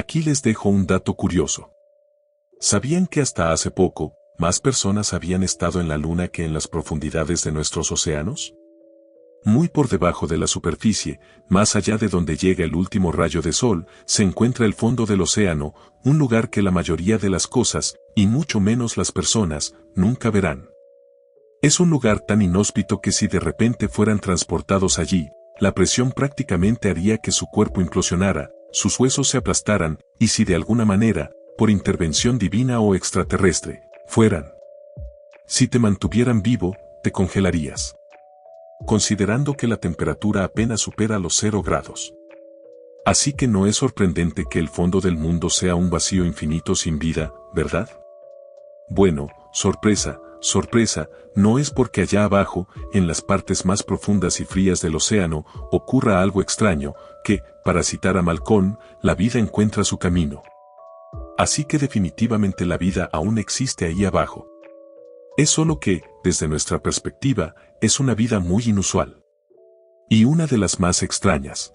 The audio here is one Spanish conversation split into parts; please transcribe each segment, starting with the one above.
Aquí les dejo un dato curioso. ¿Sabían que hasta hace poco, más personas habían estado en la Luna que en las profundidades de nuestros océanos? Muy por debajo de la superficie, más allá de donde llega el último rayo de sol, se encuentra el fondo del océano, un lugar que la mayoría de las cosas, y mucho menos las personas, nunca verán. Es un lugar tan inhóspito que si de repente fueran transportados allí, la presión prácticamente haría que su cuerpo implosionara, sus huesos se aplastaran, y si de alguna manera, por intervención divina o extraterrestre, si te mantuvieran vivo, te congelarías. Considerando que la temperatura apenas supera los 0 grados. Así que no es sorprendente que el fondo del mundo sea un vacío infinito sin vida, ¿verdad? Bueno, sorpresa, sorpresa, no es porque allá abajo, en las partes más profundas y frías del océano, ocurra algo extraño, que, para citar a Malcolm, la vida encuentra su camino. Así que definitivamente la vida aún existe ahí abajo. Es solo que, desde nuestra perspectiva, es una vida muy inusual. Y una de las más extrañas.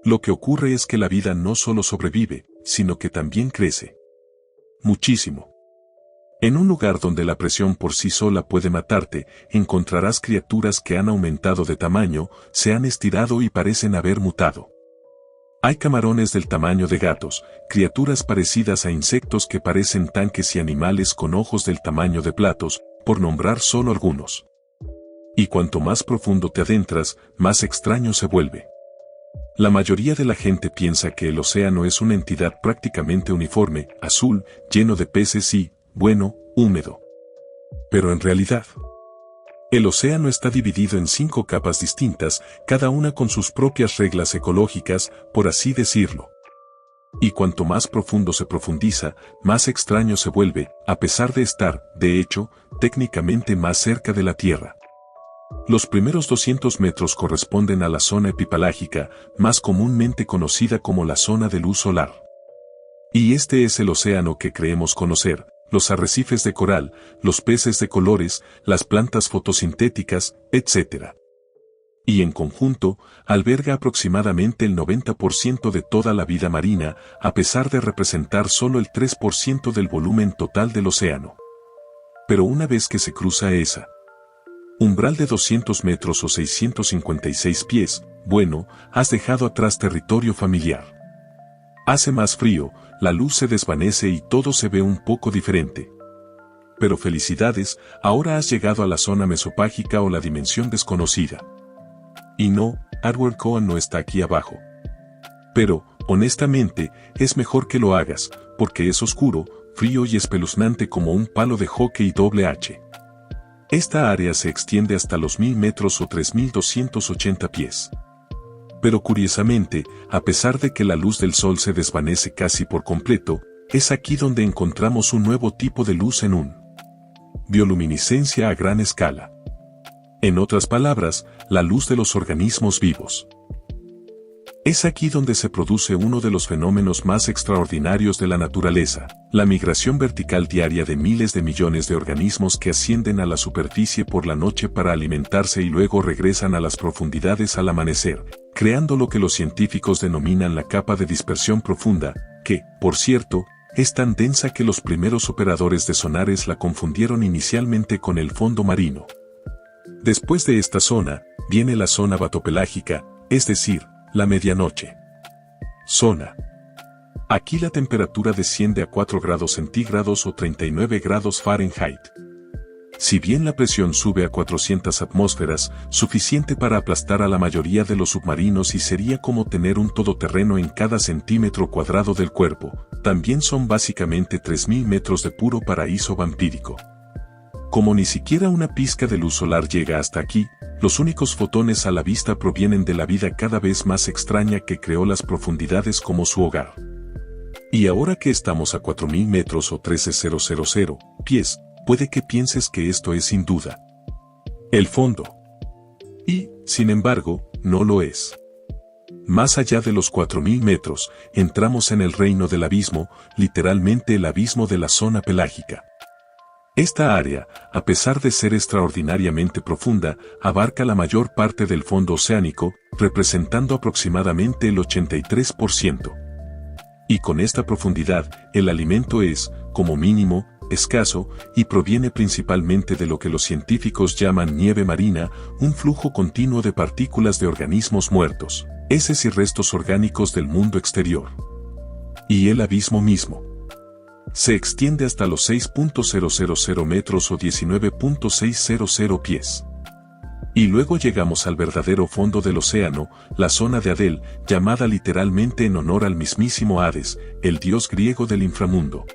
Lo que ocurre es que la vida no solo sobrevive, sino que también crece. Muchísimo. En un lugar donde la presión por sí sola puede matarte, encontrarás criaturas que han aumentado de tamaño, se han estirado y parecen haber mutado. Hay camarones del tamaño de gatos, criaturas parecidas a insectos que parecen tanques y animales con ojos del tamaño de platos, por nombrar solo algunos. Y cuanto más profundo te adentras, más extraño se vuelve. La mayoría de la gente piensa que el océano es una entidad prácticamente uniforme, azul, lleno de peces y, bueno, húmedo. Pero en realidad, el océano está dividido en 5 capas distintas, cada una con sus propias reglas ecológicas, por así decirlo. Y cuanto más profundo se profundiza, más extraño se vuelve, a pesar de estar, de hecho, técnicamente más cerca de la Tierra. Los primeros 200 metros corresponden a la zona epipelágica, más comúnmente conocida como la zona de luz solar. Y este es el océano que creemos conocer. Los arrecifes de coral, los peces de colores, las plantas fotosintéticas, etc. Y en conjunto, alberga aproximadamente el 90% de toda la vida marina, a pesar de representar solo el 3% del volumen total del océano. Pero una vez que se cruza esa umbral de 200 metros o 656 pies, bueno, has dejado atrás territorio familiar. Hace más frío, la luz se desvanece y todo se ve un poco diferente. Pero felicidades, ahora has llegado a la zona mesopágica o la dimensión desconocida. Y no, Edward Cohen no está aquí abajo. Pero, honestamente, es mejor que lo hagas, porque es oscuro, frío y espeluznante como un palo de hockey H. Esta área se extiende hasta los 1000 metros o 3280 pies. Pero curiosamente, a pesar de que la luz del sol se desvanece casi por completo, es aquí donde encontramos un nuevo tipo de luz en un bioluminiscencia a gran escala. En otras palabras, la luz de los organismos vivos. Es aquí donde se produce uno de los fenómenos más extraordinarios de la naturaleza, la migración vertical diaria de miles de millones de organismos que ascienden a la superficie por la noche para alimentarse y luego regresan a las profundidades al amanecer, creando lo que los científicos denominan la capa de dispersión profunda, que, por cierto, es tan densa que los primeros operadores de sonares la confundieron inicialmente con el fondo marino. Después de esta zona, viene la zona batopelágica, es decir, la medianoche. Zona. Aquí la temperatura desciende a 4 grados centígrados o 39 grados Fahrenheit. Si bien la presión sube a 400 atmósferas, suficiente para aplastar a la mayoría de los submarinos y sería como tener un todoterreno en cada centímetro cuadrado del cuerpo, también son básicamente 3000 metros de puro paraíso vampírico. Como ni siquiera una pizca de luz solar llega hasta aquí, los únicos fotones a la vista provienen de la vida cada vez más extraña que creó las profundidades como su hogar. Y ahora que estamos a 4000 metros o 13,000 pies, puede que pienses que esto es sin duda el fondo. Y, sin embargo, no lo es. Más allá de los 4000 metros, entramos en el reino del abismo, literalmente el abismo de la zona pelágica. Esta área, a pesar de ser extraordinariamente profunda, abarca la mayor parte del fondo oceánico, representando aproximadamente el 83%. Y con esta profundidad, el alimento es, como mínimo, escaso, y proviene principalmente de lo que los científicos llaman nieve marina, un flujo continuo de partículas de organismos muertos, heces y restos orgánicos del mundo exterior. Y el abismo mismo se extiende hasta los 6.000 metros o 19.600 pies. Y luego llegamos al verdadero fondo del océano, la zona de Hadel, llamada literalmente en honor al mismísimo Hades, el dios griego del inframundo.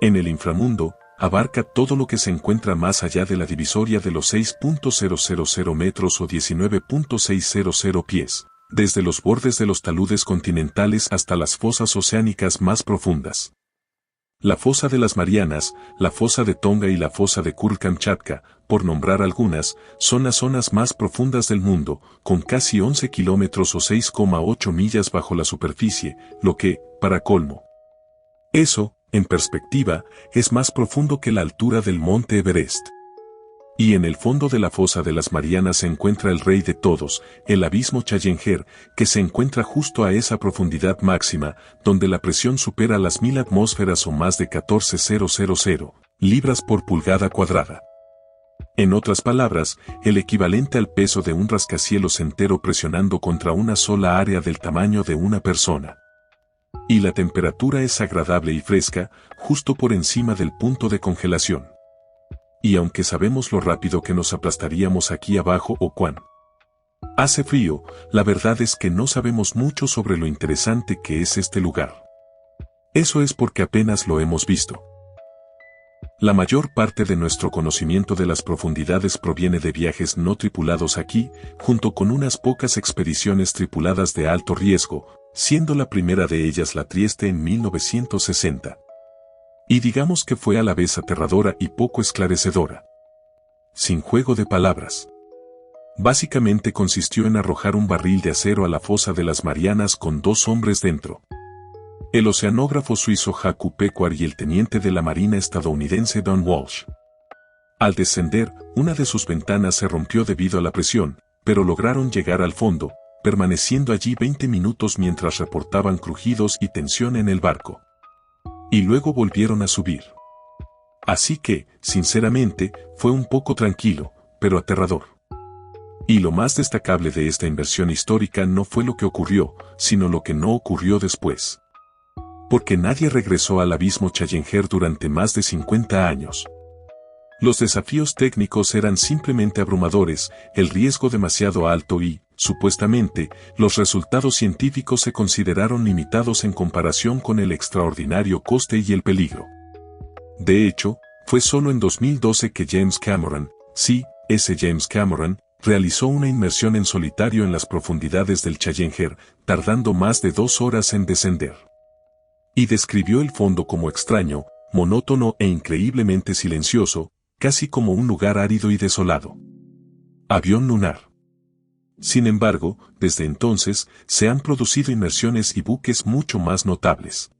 En el inframundo, abarca todo lo que se encuentra más allá de la divisoria de los 6.000 metros o 19.600 pies, desde los bordes de los taludes continentales hasta las fosas oceánicas más profundas. La fosa de las Marianas, la fosa de Tonga y la fosa de Kuril-Kamchatka, por nombrar algunas, son las zonas más profundas del mundo, con casi 11 kilómetros o 6,8 millas bajo la superficie, lo que, para colmo. Eso, en perspectiva, es más profundo que la altura del monte Everest. Y en el fondo de la fosa de las Marianas se encuentra el rey de todos, el abismo Challenger, que se encuentra justo a esa profundidad máxima, donde la presión supera las 1000 atmósferas o más de 14.000 libras por pulgada cuadrada. En otras palabras, el equivalente al peso de un rascacielos entero presionando contra una sola área del tamaño de una persona. Y la temperatura es agradable y fresca, justo por encima del punto de congelación. Y aunque sabemos lo rápido que nos aplastaríamos aquí abajo o cuán hace frío, la verdad es que no sabemos mucho sobre lo interesante que es este lugar. Eso es porque apenas lo hemos visto. La mayor parte de nuestro conocimiento de las profundidades proviene de viajes no tripulados aquí, junto con unas pocas expediciones tripuladas de alto riesgo, siendo la primera de ellas la Trieste en 1960. Y digamos que fue a la vez aterradora y poco esclarecedora. Sin juego de palabras. Básicamente consistió en arrojar un barril de acero a la fosa de las Marianas con 2 hombres dentro. El oceanógrafo suizo Jaco Pequard y el teniente de la Marina estadounidense Don Walsh. Al descender, una de sus ventanas se rompió debido a la presión, pero lograron llegar al fondo, permaneciendo allí 20 minutos mientras reportaban crujidos y tensión en el barco. Y luego volvieron a subir. Así que, sinceramente, fue un poco tranquilo, pero aterrador. Y lo más destacable de esta inversión histórica no fue lo que ocurrió, sino lo que no ocurrió después. Porque nadie regresó al abismo Challenger durante más de 50 años. Los desafíos técnicos eran simplemente abrumadores, el riesgo demasiado alto y, supuestamente, los resultados científicos se consideraron limitados en comparación con el extraordinario coste y el peligro. De hecho, fue solo en 2012 que James Cameron, sí, ese James Cameron, realizó una inmersión en solitario en las profundidades del Challenger, tardando más de 2 horas en descender. Y describió el fondo como extraño, monótono e increíblemente silencioso, casi como un lugar árido y desolado. Avión lunar. Sin embargo, desde entonces, se han producido inmersiones y buques mucho más notables.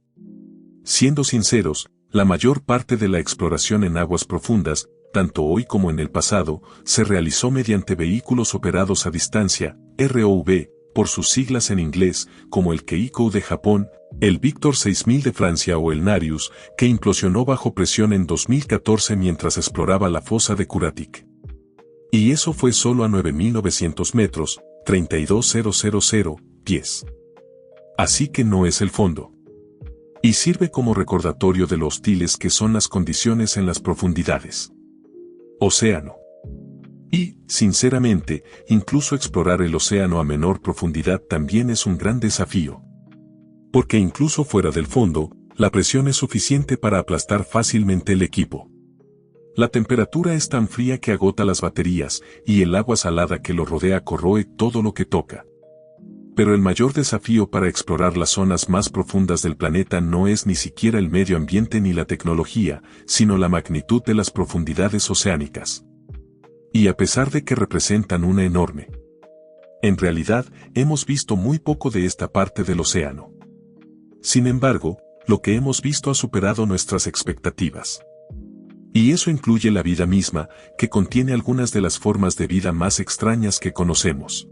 Siendo sinceros, la mayor parte de la exploración en aguas profundas, tanto hoy como en el pasado, se realizó mediante vehículos operados a distancia, ROV, por sus siglas en inglés, como el Keiko de Japón, el Victor 6000 de Francia o el Narius, que implosionó bajo presión en 2014 mientras exploraba la fosa de Curatic. Y eso fue solo a 9.900 metros, 32.000 pies. Así que no es el fondo. Y sirve como recordatorio de lo hostiles que son las condiciones en las profundidades. Océano. Y, sinceramente, incluso explorar el océano a menor profundidad también es un gran desafío. Porque incluso fuera del fondo, la presión es suficiente para aplastar fácilmente el equipo. La temperatura es tan fría que agota las baterías, y el agua salada que lo rodea corroe todo lo que toca. Pero el mayor desafío para explorar las zonas más profundas del planeta no es ni siquiera el medio ambiente ni la tecnología, sino la magnitud de las profundidades oceánicas. Y a pesar de que representan una enorme. En realidad, hemos visto muy poco de esta parte del océano. Sin embargo, lo que hemos visto ha superado nuestras expectativas. Y eso incluye la vida misma, que contiene algunas de las formas de vida más extrañas que conocemos.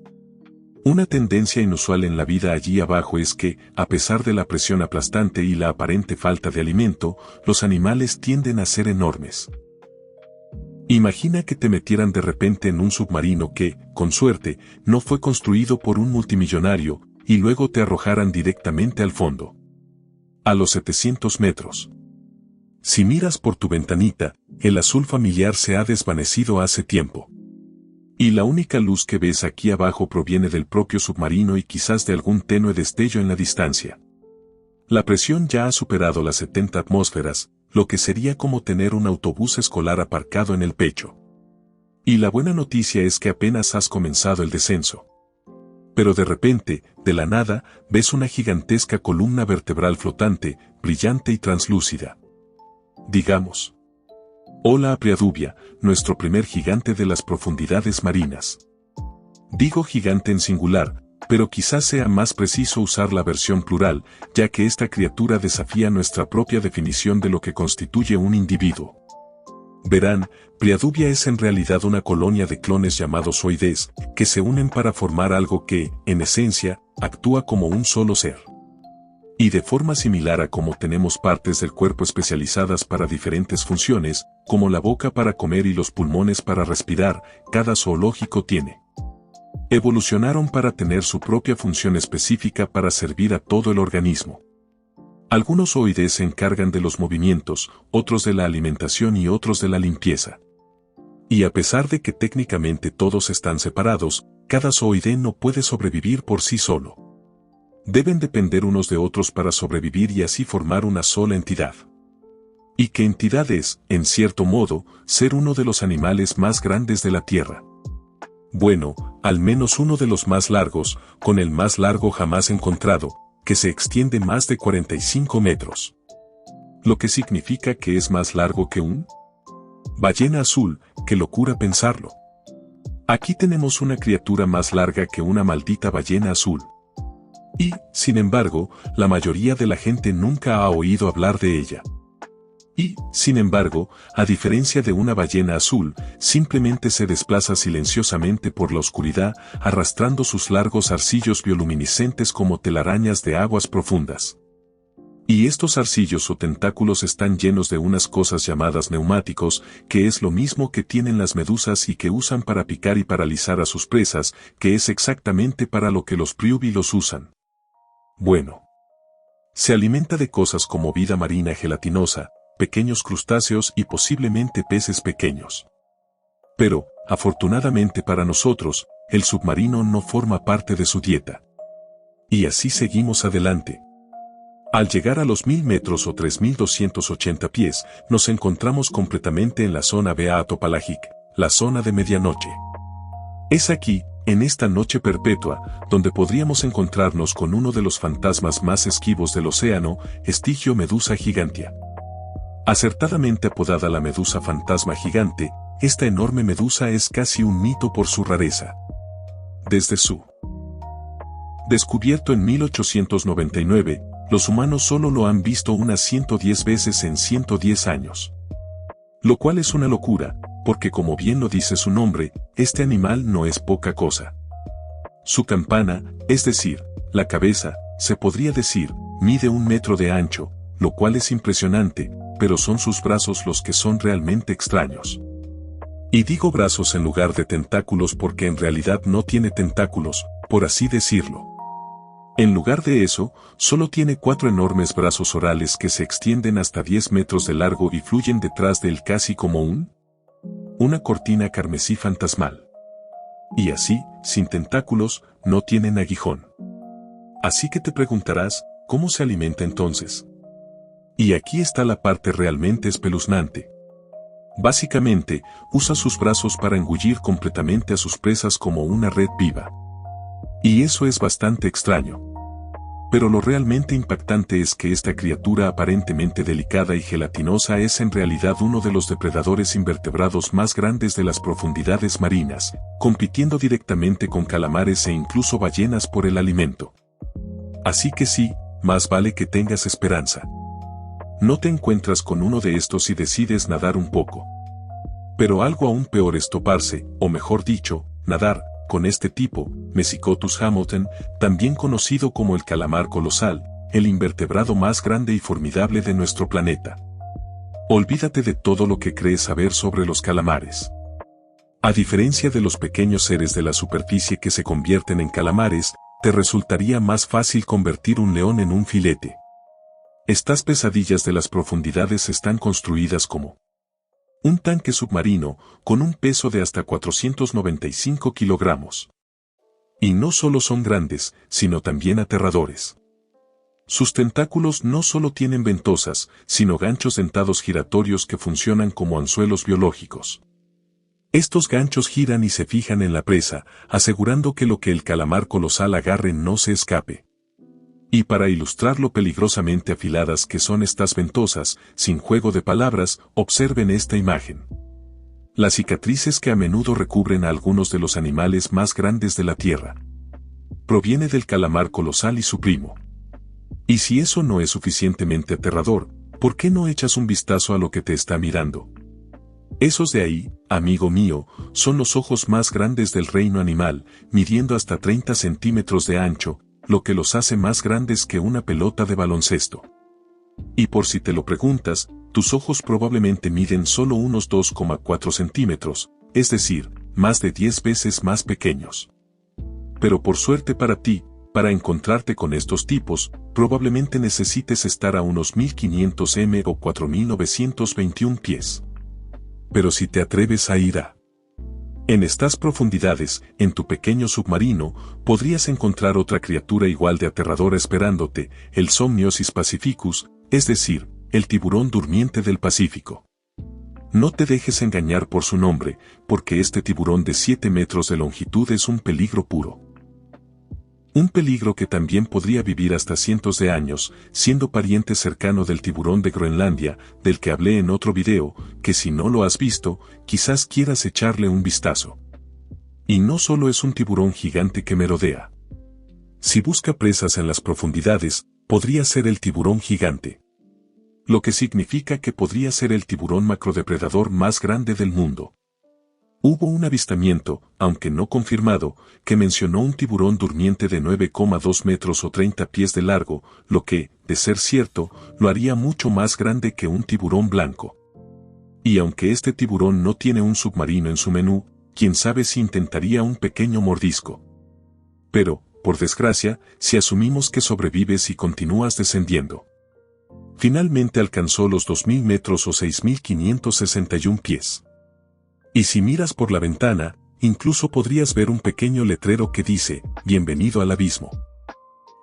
Una tendencia inusual en la vida allí abajo es que, a pesar de la presión aplastante y la aparente falta de alimento, los animales tienden a ser enormes. Imagina que te metieran de repente en un submarino que, con suerte, no fue construido por un multimillonario, y luego te arrojaran directamente al fondo. A los 700 metros. Si miras por tu ventanita, el azul familiar se ha desvanecido hace tiempo. Y la única luz que ves aquí abajo proviene del propio submarino y quizás de algún tenue destello en la distancia. La presión ya ha superado las 70 atmósferas, lo que sería como tener un autobús escolar aparcado en el pecho. Y la buena noticia es que apenas has comenzado el descenso. Pero de repente, de la nada, ves una gigantesca columna vertebral flotante, brillante y translúcida. Digamos. Hola Apriadubia, nuestro primer gigante de las profundidades marinas. Digo gigante en singular, pero quizás sea más preciso usar la versión plural, ya que esta criatura desafía nuestra propia definición de lo que constituye un individuo. Verán, Priadubia es en realidad una colonia de clones llamados oides, que se unen para formar algo que, en esencia, actúa como un solo ser. Y de forma similar a como tenemos partes del cuerpo especializadas para diferentes funciones, como la boca para comer y los pulmones para respirar, cada zoológico tiene. Evolucionaron para tener su propia función específica para servir a todo el organismo. Algunos oides se encargan de los movimientos, otros de la alimentación y otros de la limpieza. Y a pesar de que técnicamente todos están separados, cada zooide no puede sobrevivir por sí solo. Deben depender unos de otros para sobrevivir y así formar una sola entidad. ¿Y qué entidad es, en cierto modo, ser uno de los animales más grandes de la Tierra? Bueno, al menos uno de los más largos, con el más largo jamás encontrado, que se extiende más de 45 metros. Lo que significa que es más largo que un ballena azul, qué locura pensarlo. Aquí tenemos una criatura más larga que una maldita ballena azul. Y, sin embargo, la mayoría de la gente nunca ha oído hablar de ella. Y, sin embargo, a diferencia de una ballena azul, simplemente se desplaza silenciosamente por la oscuridad, arrastrando sus largos zarcillos bioluminiscentes como telarañas de aguas profundas. Y estos zarcillos o tentáculos están llenos de unas cosas llamadas neumáticos, que es lo mismo que tienen las medusas y que usan para picar y paralizar a sus presas, que es exactamente para lo que los priubi los usan. Bueno. Se alimenta de cosas como vida marina gelatinosa, pequeños crustáceos y posiblemente peces pequeños. Pero, afortunadamente para nosotros, el submarino no forma parte de su dieta. Y así seguimos adelante. Al llegar a los 1000 metros o 3280 pies, nos encontramos completamente en la zona Beato-Pelagic, la zona de medianoche. Es aquí, en esta noche perpetua, donde podríamos encontrarnos con uno de los fantasmas más esquivos del océano, Stygiomedusa gigantea. Acertadamente apodada la medusa fantasma gigante, esta enorme medusa es casi un mito por su rareza. Desde su descubierto en 1899, los humanos solo lo han visto unas 110 veces en 110 años. Lo cual es una locura, porque como bien lo dice su nombre, este animal no es poca cosa. Su campana, es decir, la cabeza, se podría decir, mide 1 metro de ancho, lo cual es impresionante, pero son sus brazos los que son realmente extraños. Y digo brazos en lugar de tentáculos porque en realidad no tiene tentáculos, por así decirlo. En lugar de eso, solo tiene 4 enormes brazos orales que se extienden hasta 10 metros de largo y fluyen detrás de él casi como una cortina carmesí fantasmal. Y así, sin tentáculos, no tienen aguijón. Así que te preguntarás, ¿cómo se alimenta entonces? Y aquí está la parte realmente espeluznante. Básicamente, usa sus brazos para engullir completamente a sus presas como una red viva. Y eso es bastante extraño. Pero lo realmente impactante es que esta criatura aparentemente delicada y gelatinosa es en realidad uno de los depredadores invertebrados más grandes de las profundidades marinas, compitiendo directamente con calamares e incluso ballenas por el alimento. Así que sí, más vale que tengas esperanza. No te encuentras con uno de estos y decides nadar un poco. Pero algo aún peor es toparse, o mejor dicho, nadar, con este tipo, Mesicotus hamilton, también conocido como el calamar colosal, el invertebrado más grande y formidable de nuestro planeta. Olvídate de todo lo que crees saber sobre los calamares. A diferencia de los pequeños seres de la superficie que se convierten en calamares, te resultaría más fácil convertir un león en un filete. Estas pesadillas de las profundidades están construidas como un tanque submarino con un peso de hasta 495 kilogramos. Y no solo son grandes, sino también aterradores. Sus tentáculos no solo tienen ventosas, sino ganchos dentados giratorios que funcionan como anzuelos biológicos. Estos ganchos giran y se fijan en la presa, asegurando que lo que el calamar colosal agarre no se escape. Y para ilustrar lo peligrosamente afiladas que son estas ventosas, sin juego de palabras, observen esta imagen. Las cicatrices que a menudo recubren a algunos de los animales más grandes de la Tierra. Proviene del calamar colosal y su primo. Y si eso no es suficientemente aterrador, ¿por qué no echas un vistazo a lo que te está mirando? Esos de ahí, amigo mío, son los ojos más grandes del reino animal, midiendo hasta 30 centímetros de ancho, lo que los hace más grandes que una pelota de baloncesto. Y por si te lo preguntas, tus ojos probablemente miden solo unos 2,4 centímetros, es decir, más de 10 veces más pequeños. Pero por suerte para ti, para encontrarte con estos tipos, probablemente necesites estar a unos 1500 m o 4921 pies. Pero si te atreves a ir en estas profundidades, en tu pequeño submarino, podrías encontrar otra criatura igual de aterradora esperándote, el Somniosis pacificus, es decir, el tiburón durmiente del Pacífico. No te dejes engañar por su nombre, porque este tiburón de 7 metros de longitud es un peligro puro. Un peligro que también podría vivir hasta cientos de años, siendo pariente cercano del tiburón de Groenlandia, del que hablé en otro video, que si no lo has visto, quizás quieras echarle un vistazo. Y no solo es un tiburón gigante que merodea. Si busca presas en las profundidades, podría ser el tiburón gigante. Lo que significa que podría ser el tiburón macrodepredador más grande del mundo. Hubo un avistamiento, aunque no confirmado, que mencionó un tiburón durmiente de 9,2 metros o 30 pies de largo, lo que, de ser cierto, lo haría mucho más grande que un tiburón blanco. Y aunque este tiburón no tiene un submarino en su menú, quién sabe si intentaría un pequeño mordisco. Pero, por desgracia, si asumimos que sobrevives y continúas descendiendo. Finalmente alcanzó los 2000 metros o 6561 pies. Y si miras por la ventana, incluso podrías ver un pequeño letrero que dice, "Bienvenido al abismo".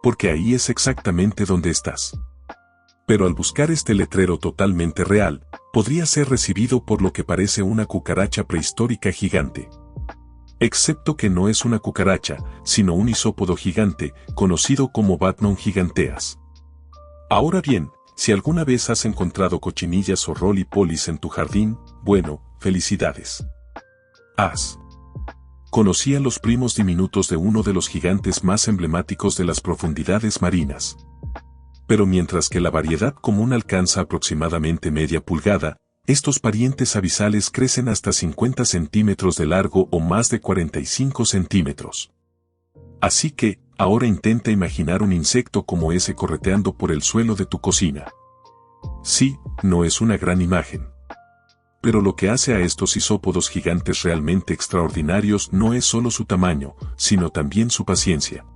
Porque ahí es exactamente donde estás. Pero al buscar este letrero totalmente real, podría ser recibido por lo que parece una cucaracha prehistórica gigante. Excepto que no es una cucaracha, sino un isópodo gigante, conocido como Batnon giganteas. Ahora bien, si alguna vez has encontrado cochinillas o roly-polies en tu jardín, bueno, felicidades. Conocí a los primos diminutos de uno de los gigantes más emblemáticos de las profundidades marinas. Pero mientras que la variedad común alcanza aproximadamente media pulgada, estos parientes abisales crecen hasta 50 centímetros de largo o más de 45 centímetros. Así que, ahora intenta imaginar un insecto como ese correteando por el suelo de tu cocina. Sí, no es una gran imagen. Pero lo que hace a estos isópodos gigantes realmente extraordinarios no es solo su tamaño, sino también su paciencia.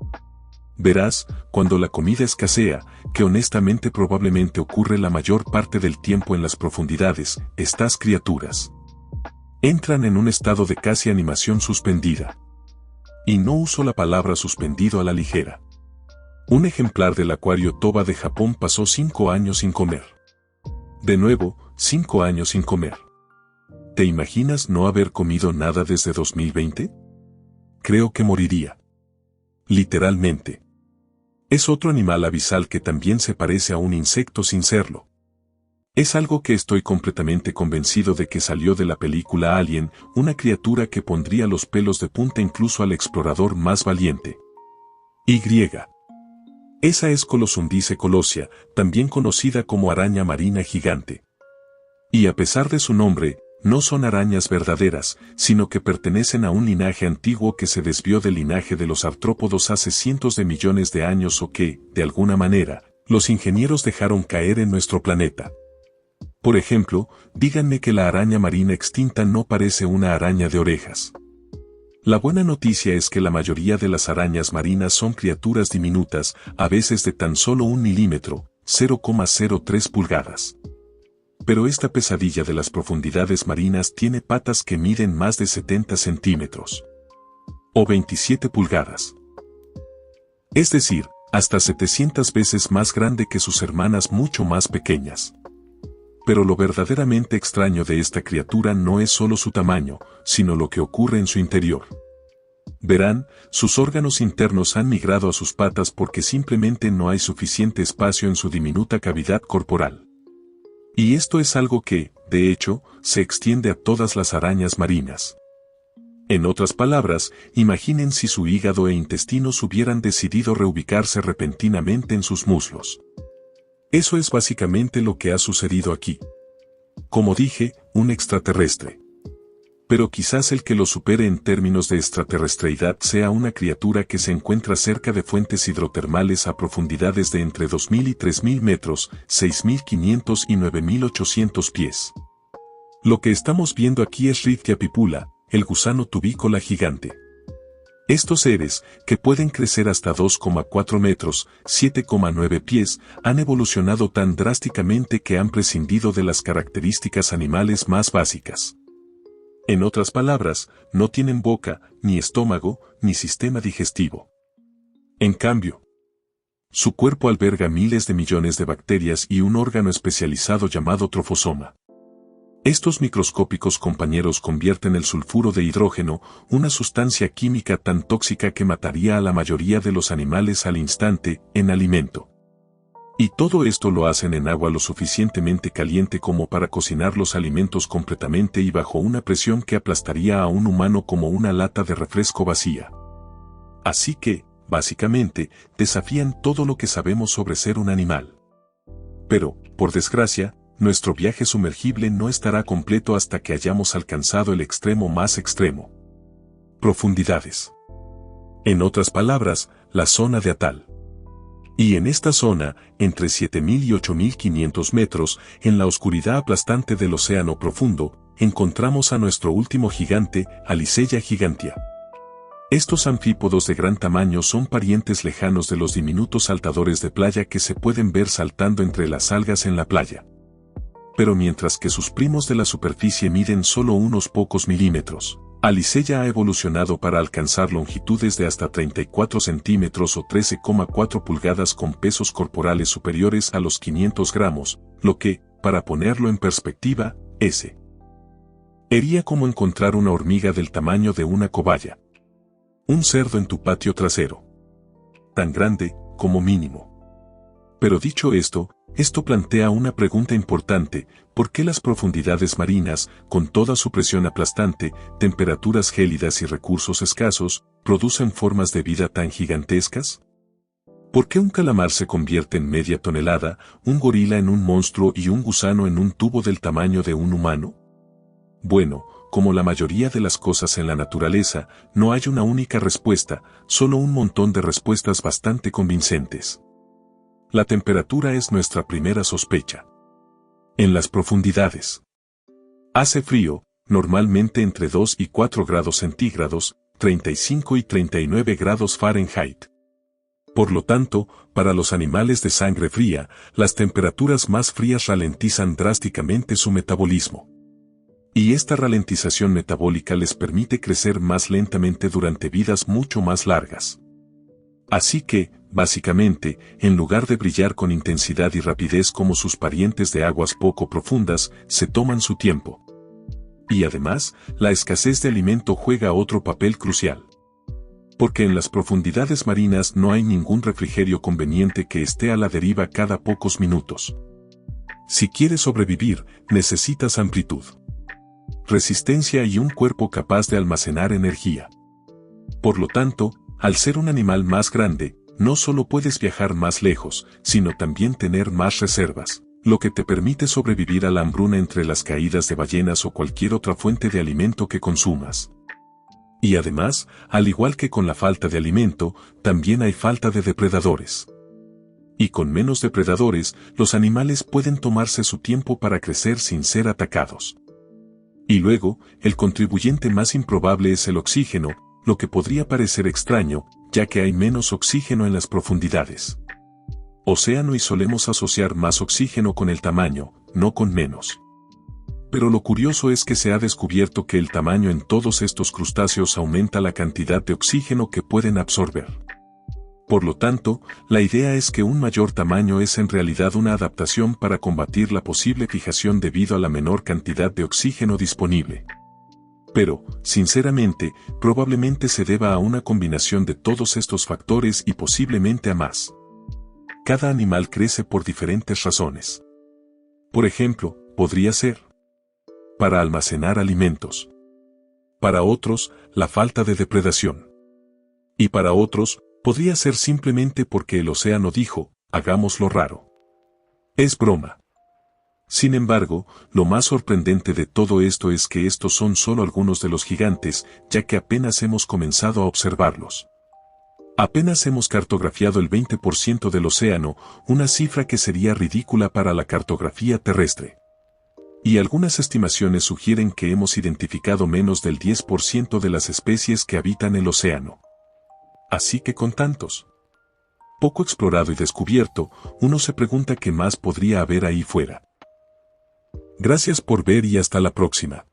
Verás, cuando la comida escasea, que honestamente probablemente ocurre la mayor parte del tiempo en las profundidades, estas criaturas entran en un estado de casi animación suspendida. Y no uso la palabra suspendido a la ligera. Un ejemplar del acuario Toba de Japón pasó 5 años sin comer. De nuevo, 5 años sin comer. ¿Te imaginas no haber comido nada desde 2020? Creo que moriría. Literalmente. Es otro animal abisal que también se parece a un insecto sin serlo. Es algo que estoy completamente convencido de que salió de la película Alien, una criatura que pondría los pelos de punta incluso al explorador más valiente. Y. Esa es Colosundice colosia, también conocida como araña marina gigante. Y a pesar de su nombre, no son arañas verdaderas, sino que pertenecen a un linaje antiguo que se desvió del linaje de los artrópodos hace cientos de millones de años o que, de alguna manera, los ingenieros dejaron caer en nuestro planeta. Por ejemplo, díganme que la araña marina extinta no parece una araña de orejas. La buena noticia es que la mayoría de las arañas marinas son criaturas diminutas, a veces de tan solo 1 milímetro, 0,03 pulgadas. Pero esta pesadilla de las profundidades marinas tiene patas que miden más de 70 centímetros. O 27 pulgadas. Es decir, hasta 700 veces más grande que sus hermanas mucho más pequeñas. Pero lo verdaderamente extraño de esta criatura no es solo su tamaño, sino lo que ocurre en su interior. Verán, sus órganos internos han migrado a sus patas porque simplemente no hay suficiente espacio en su diminuta cavidad corporal. Y esto es algo que, de hecho, se extiende a todas las arañas marinas. En otras palabras, imaginen si su hígado e intestinos hubieran decidido reubicarse repentinamente en sus muslos. Eso es básicamente lo que ha sucedido aquí. Como dije, un extraterrestre. Pero quizás el que lo supere en términos de extraterrestreidad sea una criatura que se encuentra cerca de fuentes hidrotermales a profundidades de entre 2.000 y 3.000 metros, 6.500 y 9.800 pies. Lo que estamos viendo aquí es Rhytiapipula, el gusano tubícola gigante. Estos seres, que pueden crecer hasta 2,4 metros, 7,9 pies, han evolucionado tan drásticamente que han prescindido de las características animales más básicas. En otras palabras, no tienen boca, ni estómago, ni sistema digestivo. En cambio, su cuerpo alberga miles de millones de bacterias y un órgano especializado llamado trofosoma. Estos microscópicos compañeros convierten el sulfuro de hidrógeno, una sustancia química tan tóxica que mataría a la mayoría de los animales al instante, en alimento. Y todo esto lo hacen en agua lo suficientemente caliente como para cocinar los alimentos completamente y bajo una presión que aplastaría a un humano como una lata de refresco vacía. Así que, básicamente, desafían todo lo que sabemos sobre ser un animal. Pero, por desgracia, nuestro viaje sumergible no estará completo hasta que hayamos alcanzado el extremo más extremo. Profundidades. En otras palabras, la zona de Atoll. Y en esta zona, entre 7.000 y 8.500 metros, en la oscuridad aplastante del océano profundo, encontramos a nuestro último gigante, Aliceya gigantea. Estos anfípodos de gran tamaño son parientes lejanos de los diminutos saltadores de playa que se pueden ver saltando entre las algas en la playa. Pero mientras que sus primos de la superficie miden solo unos pocos milímetros, Aliceya ha evolucionado para alcanzar longitudes de hasta 34 centímetros o 13,4 pulgadas con pesos corporales superiores a los 500 gramos, lo que, para ponerlo en perspectiva, sería como encontrar una hormiga del tamaño de una cobaya. Un cerdo en tu patio trasero. Tan grande, como mínimo. Pero dicho esto plantea una pregunta importante: ¿por qué las profundidades marinas, con toda su presión aplastante, temperaturas gélidas y recursos escasos, producen formas de vida tan gigantescas? ¿Por qué un calamar se convierte en media tonelada, un gorila en un monstruo y un gusano en un tubo del tamaño de un humano? Bueno, como la mayoría de las cosas en la naturaleza, no hay una única respuesta, solo un montón de respuestas bastante convincentes. La temperatura es nuestra primera sospecha. En las profundidades. Hace frío, normalmente entre 2 y 4 grados centígrados, 35 y 39 grados Fahrenheit. Por lo tanto, para los animales de sangre fría, las temperaturas más frías ralentizan drásticamente su metabolismo. Y esta ralentización metabólica les permite crecer más lentamente durante vidas mucho más largas. Así que, básicamente, en lugar de brillar con intensidad y rapidez como sus parientes de aguas poco profundas, se toman su tiempo. Y además, la escasez de alimento juega otro papel crucial. Porque en las profundidades marinas no hay ningún refrigerio conveniente que esté a la deriva cada pocos minutos. Si quieres sobrevivir, necesitas amplitud, resistencia y un cuerpo capaz de almacenar energía. Por lo tanto, al ser un animal más grande, no solo puedes viajar más lejos, sino también tener más reservas, lo que te permite sobrevivir a la hambruna entre las caídas de ballenas o cualquier otra fuente de alimento que consumas. Y además, al igual que con la falta de alimento, también hay falta de depredadores. Y con menos depredadores, los animales pueden tomarse su tiempo para crecer sin ser atacados. Y luego, el contribuyente más improbable es el oxígeno, lo que podría parecer extraño, ya que hay menos oxígeno en las profundidades. Océano y solemos asociar más oxígeno con el tamaño, no con menos. Pero lo curioso es que se ha descubierto que el tamaño en todos estos crustáceos aumenta la cantidad de oxígeno que pueden absorber. Por lo tanto, la idea es que un mayor tamaño es en realidad una adaptación para combatir la posible fijación debido a la menor cantidad de oxígeno disponible. Pero, sinceramente, probablemente se deba a una combinación de todos estos factores y posiblemente a más. Cada animal crece por diferentes razones. Por ejemplo, podría ser para almacenar alimentos. Para otros, la falta de depredación. Y para otros, podría ser simplemente porque el océano dijo, hagámoslo raro. Es broma. Sin embargo, lo más sorprendente de todo esto es que estos son solo algunos de los gigantes, ya que apenas hemos comenzado a observarlos. Apenas hemos cartografiado el 20% del océano, una cifra que sería ridícula para la cartografía terrestre. Y algunas estimaciones sugieren que hemos identificado menos del 10% de las especies que habitan el océano. Así que con tantos poco explorado y descubierto, uno se pregunta qué más podría haber ahí fuera. Gracias por ver y hasta la próxima.